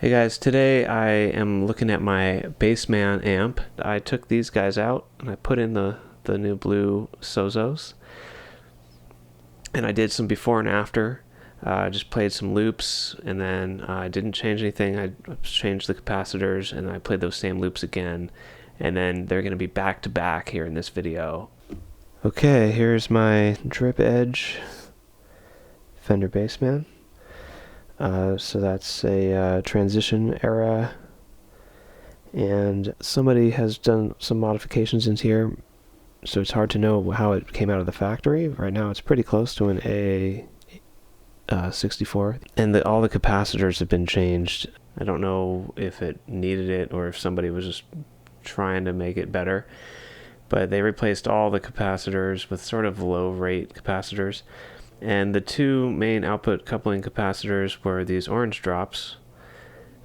Hey guys, today I am looking at my Bassman amp. I took these guys out and I put in the new blue SOZOs. And I did some before and after. I just played some loops and then I didn't change anything. I changed the capacitors and I played those same loops again. And then they're going to be back to back here in this video. Okay, here's my drip edge Fender Bassman. So that's a transition era, and somebody has done some modifications in here, so it's hard to know how it came out of the factory. Right now it's pretty close to an A64, and all the capacitors have been changed. I don't know if it needed it or if somebody was just trying to make it better, but they replaced all the capacitors with sort of low rate capacitors. And the two main output coupling capacitors were these orange drops.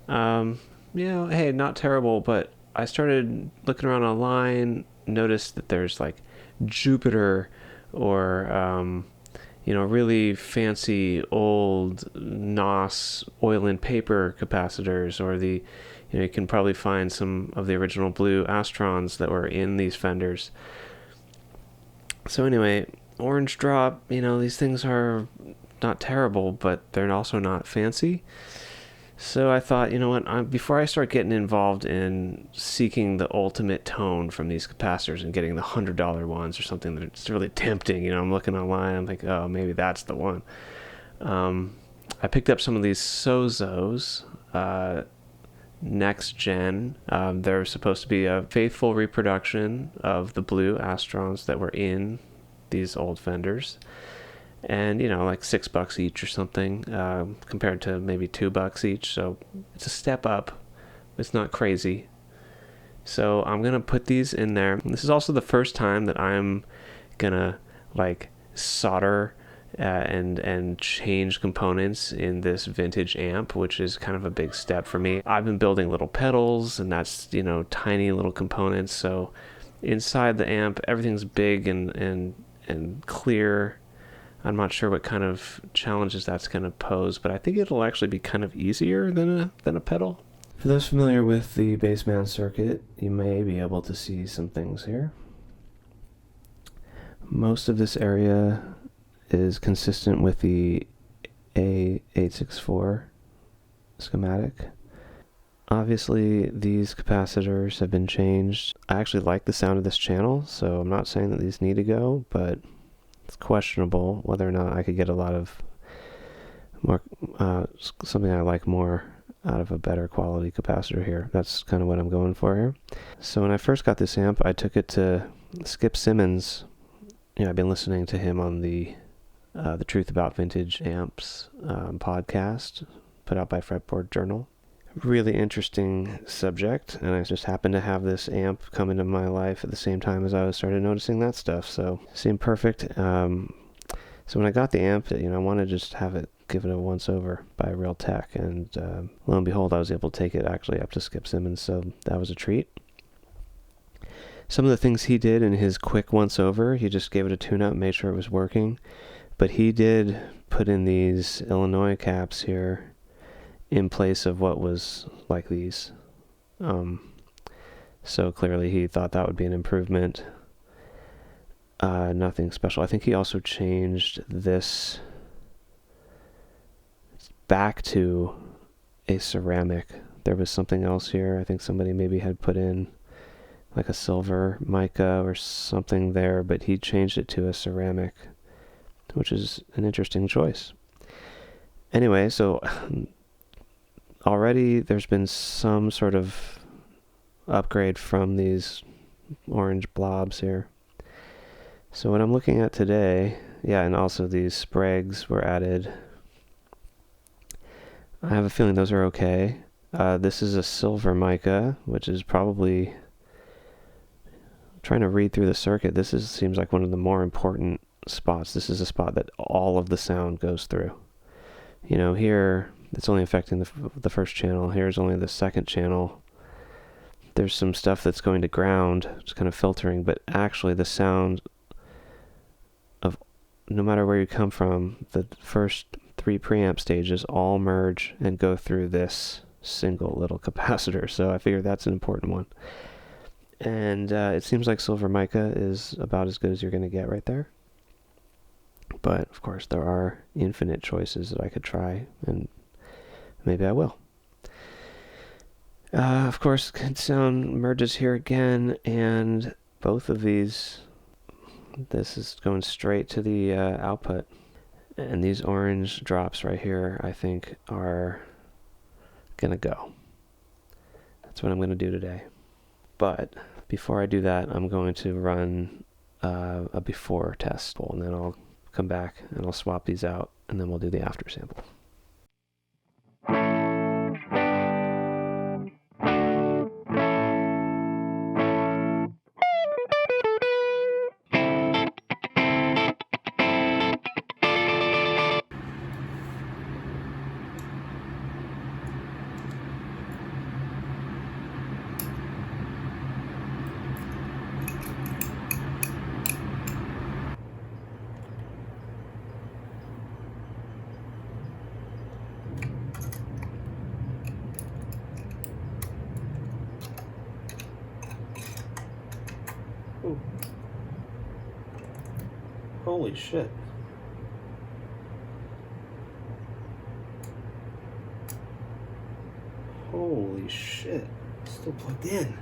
Hey, not terrible, but I started looking around online, noticed that there's like Jupiter or, really fancy old NOS oil and paper capacitors, or you can probably find some of the original blue Astrons that were in these Fenders. So anyway, orange drop, these things are not terrible, but they're also not fancy. So I thought, before I start getting involved in seeking the ultimate tone from these capacitors and getting the $100 ones or something that's really tempting, I'm looking online, I'm like, oh, maybe that's the one. I picked up some of these SOZOs NexGen. They're supposed to be a faithful reproduction of the blue Astrons that were in these old Fenders, and like $6 each or something, compared to maybe $2 each, so it's a step up. It's not crazy. So I'm gonna put these in there. This is also the first time that I'm gonna solder and change components in this vintage amp, which is kind of a big step for me. I've been building little pedals, and that's tiny little components, so inside the amp everything's big and clear. I'm not sure what kind of challenges that's going to pose, but I think it'll actually be kind of easier than a pedal. For those familiar with the Bassman circuit, you may be able to see some things here. Most of this area is consistent with the A864 schematic. Obviously, these capacitors have been changed. I actually like the sound of this channel, so I'm not saying that these need to go, but it's questionable whether or not I could get a lot of more, something I like more out of a better quality capacitor here. That's kind of what I'm going for here. So when I first got this amp, I took it to Skip Simmons. I've been listening to him on the Truth About Vintage Amps podcast put out by Fretboard Journal. Really interesting subject, and I just happened to have this amp come into my life at the same time as I started noticing that stuff, so it seemed perfect. So when I got the amp, I wanted to just give it a once over by Real Tech, and lo and behold, I was able to take it actually up to Skip Simmons, so that was a treat. Some of the things he did in his quick once over, he just gave it a tune-up, made sure it was working, but he did put in these Illinois caps here in place of what was like these. So clearly he thought that would be an improvement. Nothing special. I think he also changed this back to a ceramic. There was something else here. I think somebody maybe had put in like a silver mica or something there, but he changed it to a ceramic, which is an interesting choice. Anyway, so already there's been some sort of upgrade from these orange blobs here. So what I'm looking at today, and also these sprags were added. I have a feeling those are okay. This is a silver mica, which is probably, trying to read through the circuit, seems like one of the more important spots. This is a spot that all of the sound goes through. Here it's only affecting the first channel. Here's only the second channel. There's some stuff that's going to ground, it's kind of filtering, but actually the sound of, no matter where you come from, the first 3 preamp stages all merge and go through this single little capacitor, so I figured that's an important one. And it seems like silver mica is about as good as you're going to get right there. But, of course, there are infinite choices that I could try, and maybe I will. Of course, good sound merges here again, and both of these, this is going straight to the output. And these orange drops right here, I think, are going to go. That's what I'm going to do today. But before I do that, I'm going to run a before test, and then I'll come back and I'll swap these out, and then we'll do the after sample. Ooh. Holy shit. Holy shit. It's still plugged in.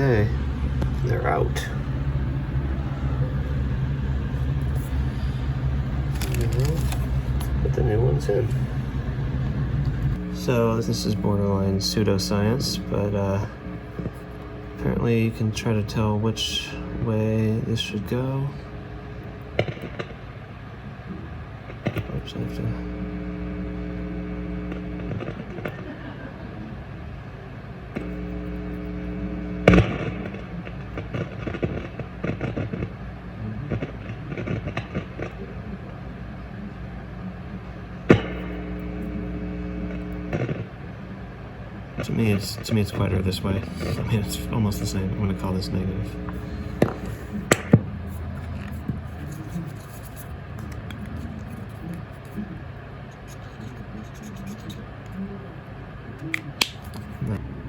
Okay, they're out. Put the new ones in. So this is borderline pseudoscience, but apparently you can try to tell which way this should go. Oops, I have to... To me it's quieter this way. I mean, it's almost the same. I'm going to call this negative.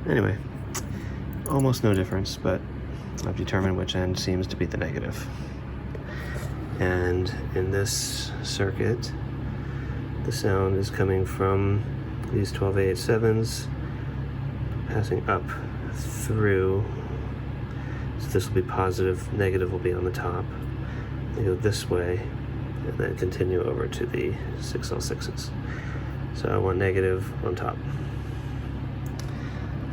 Anyway, almost no difference, but I've determined which end seems to be the negative. And in this circuit, the sound is coming from these 12A87s, passing up through, so this will be positive, negative will be on the top. They go this way, and then continue over to the 6L6s. So I want negative on top.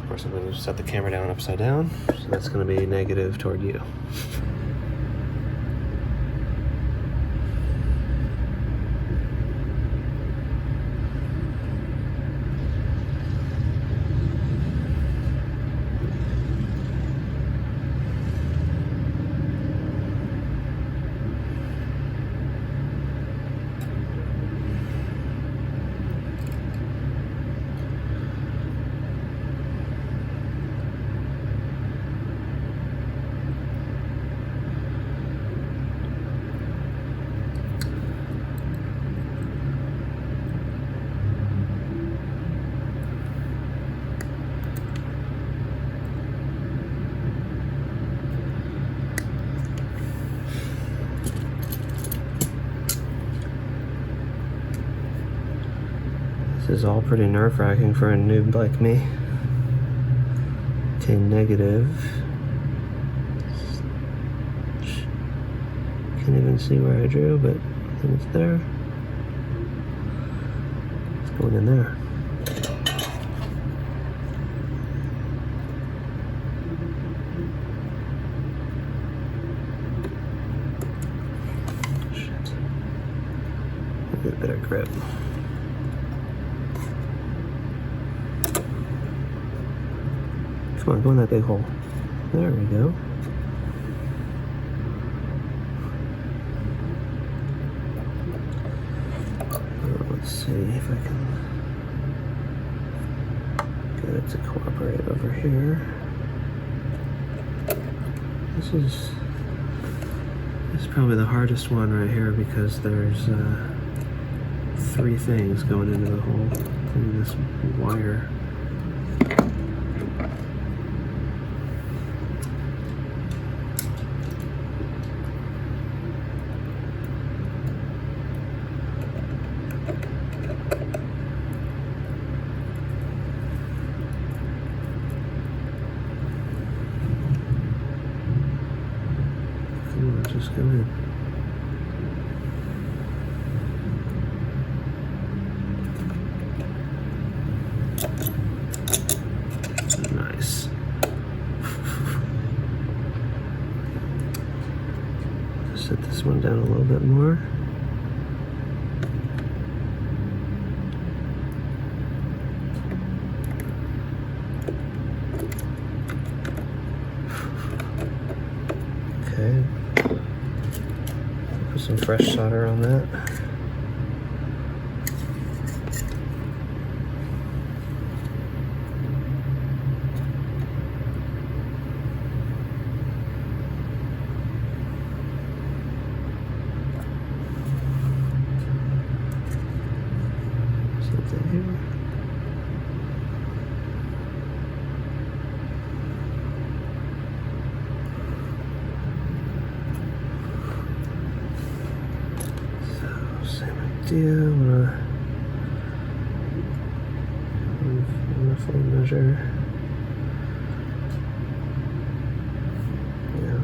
Of course, I'm going to set the camera down upside down, so that's going to be negative toward you. This is all pretty nerve-wracking for a noob like me. Okay, negative. Can't even see where I drew, but I think it's there. It's going in there. Shit. Get a better grip. Come on, go in that big hole. There we go. Let's see if I can get it to cooperate over here. This is probably the hardest one right here because there's 3 things going into the hole through this wire. Just go in. Nice. Set this one down a little bit more. Okay. Put some fresh solder on that. Something here. I'm gonna full measure. Yeah.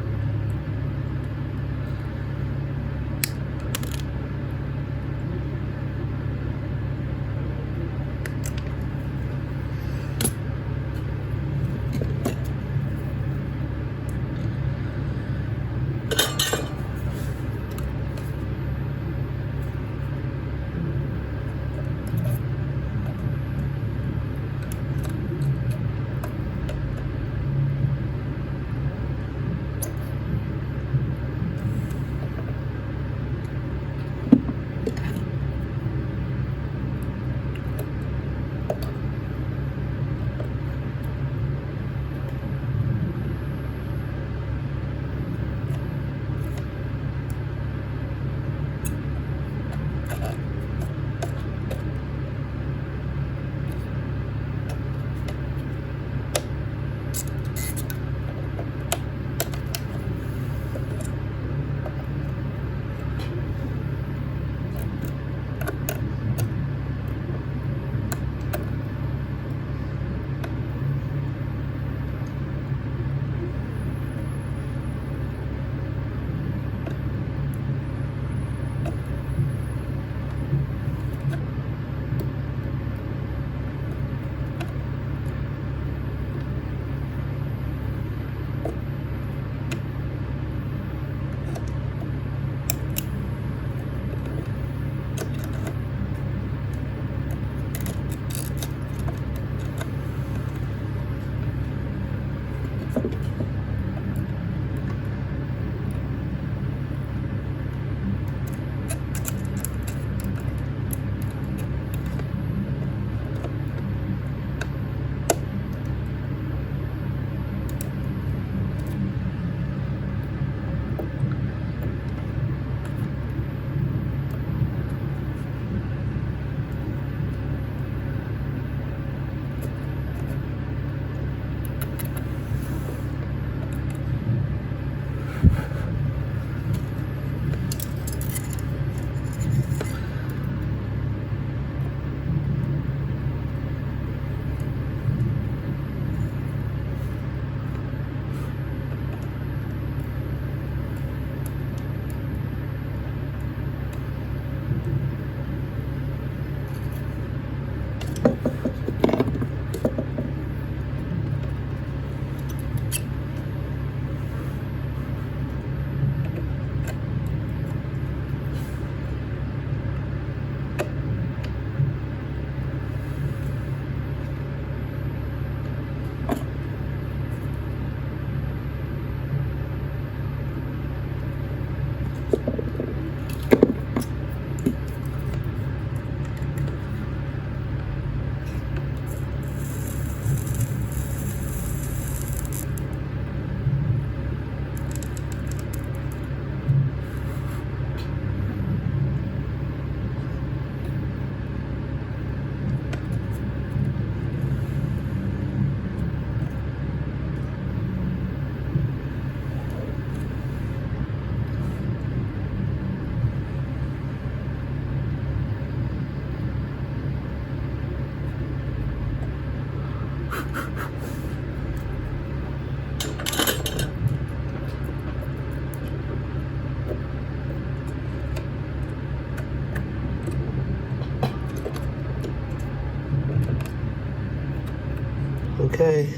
okay.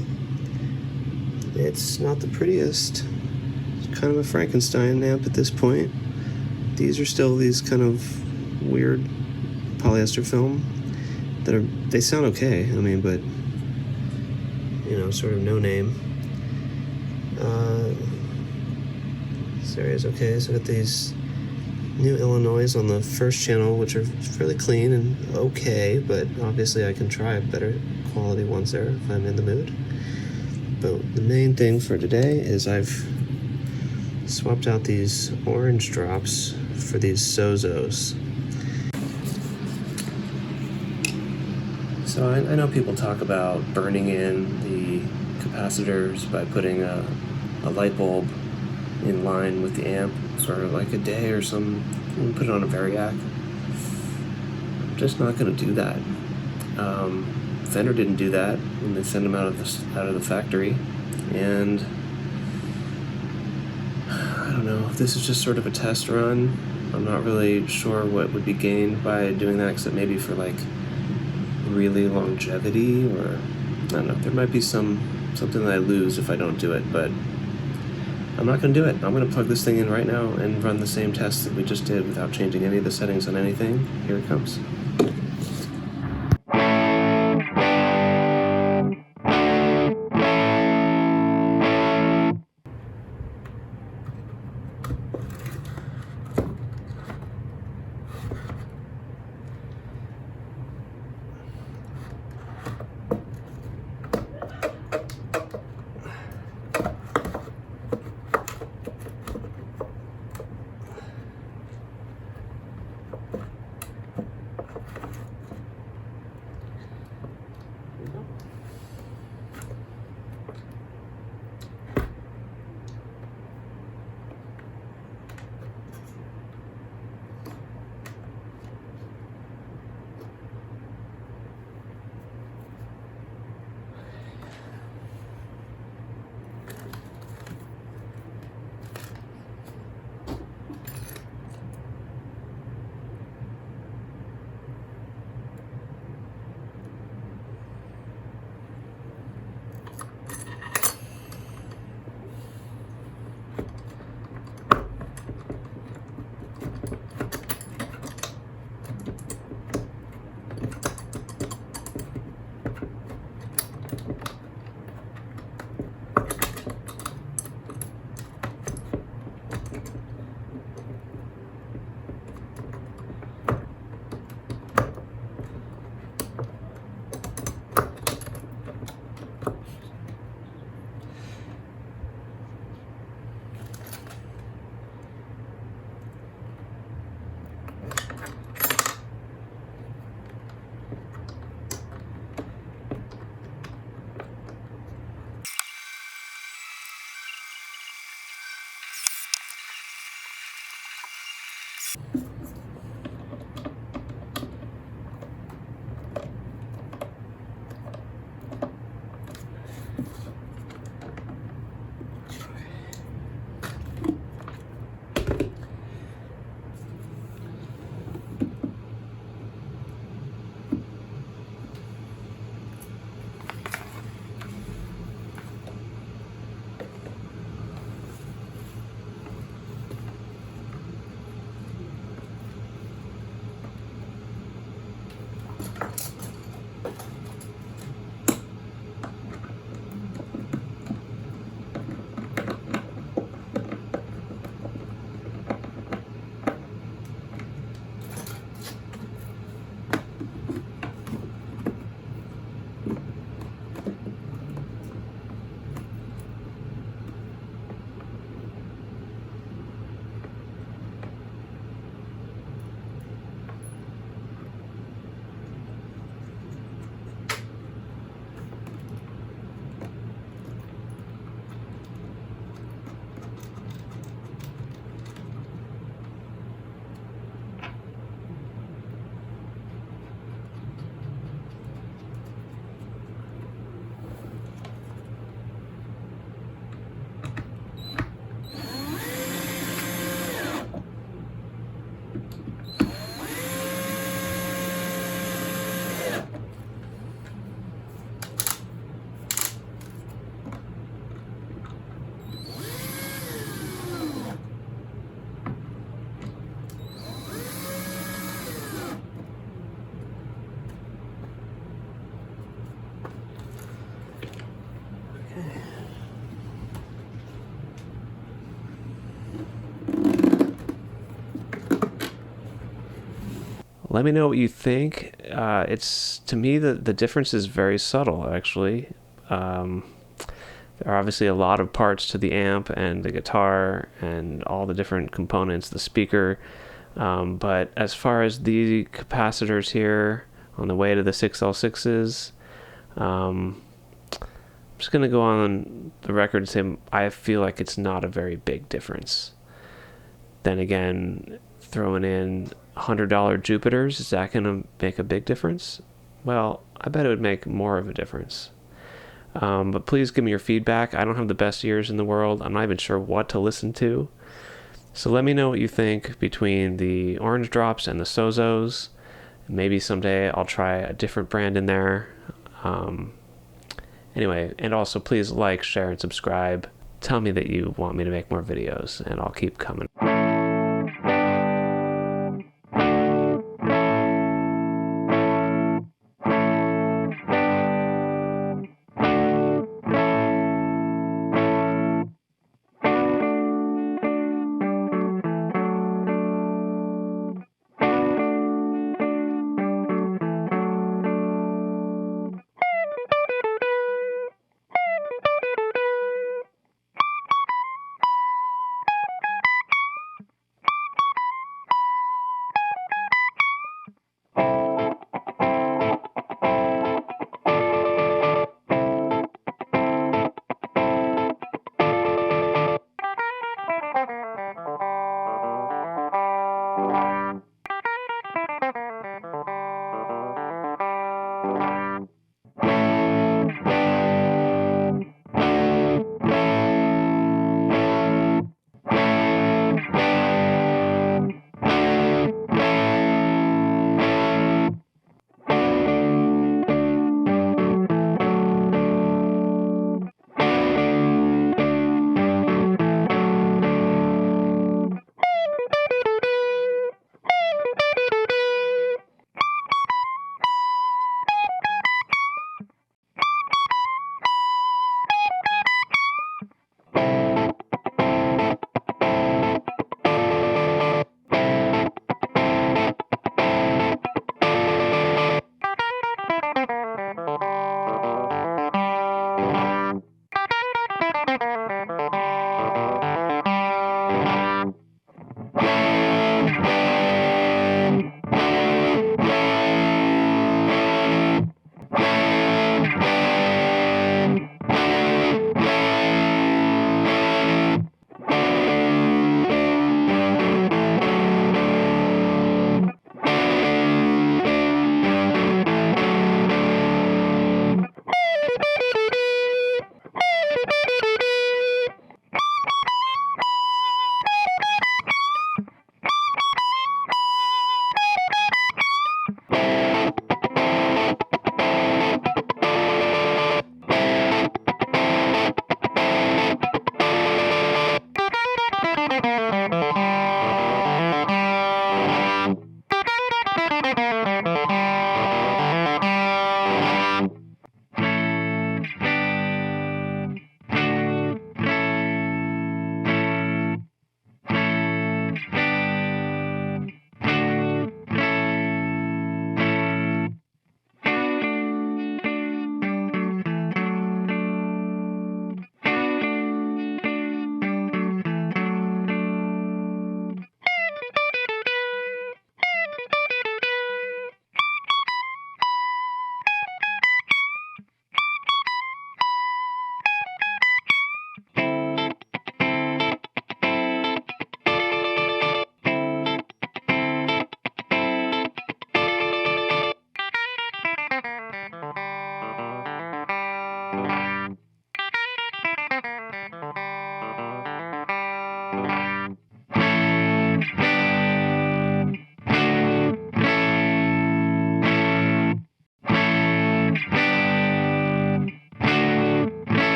It's not the prettiest. It's kind of a Frankenstein amp at this point. These are still these kind of weird polyester film that they sound okay, I mean, but, you know, sort of no name. This area is okay, so I got these new Illinois on the first channel, which are fairly clean and okay, but obviously I can try better quality ones there if I'm in the mood. But the main thing for today is I've swapped out these orange drops for these SOZOs. So I know people talk about burning in the capacitors by putting a light bulb in line with the amp, sort of like a day or some, put it on a variac. I'm just not going to do that. Fender didn't do that when they sent them out of the factory, and I don't know, this is just sort of a test run. I'm not really sure what would be gained by doing that, except maybe for like really longevity, or I don't know, there might be something that I lose if I don't do it, but I'm not going to do it. I'm going to plug this thing in right now and run the same test that we just did without changing any of the settings on anything. Here it comes. Let me know what you think. It's, to me, the difference is very subtle, actually. There are obviously a lot of parts to the amp and the guitar and all the different components, the speaker. But as far as the capacitors here on the way to the 6L6s, I'm just going to go on the record and say I feel like it's not a very big difference. Then again, throwing in $100 Jupiters, is that going to make a big difference? Well, I bet it would make more of a difference. But please give me your feedback. I don't have the best ears in the world. I'm not even sure what to listen to. So let me know what you think between the orange drops and the SOZOs. Maybe someday I'll try a different brand in there. Anyway, and also please like, share, and subscribe. Tell me that you want me to make more videos, and I'll keep coming.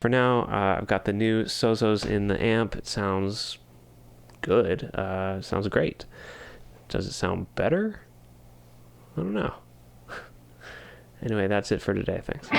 For now, I've got the new SOZOs in the amp. It sounds good. Sounds great. Does it sound better? I don't know. Anyway, that's it for today. Thanks.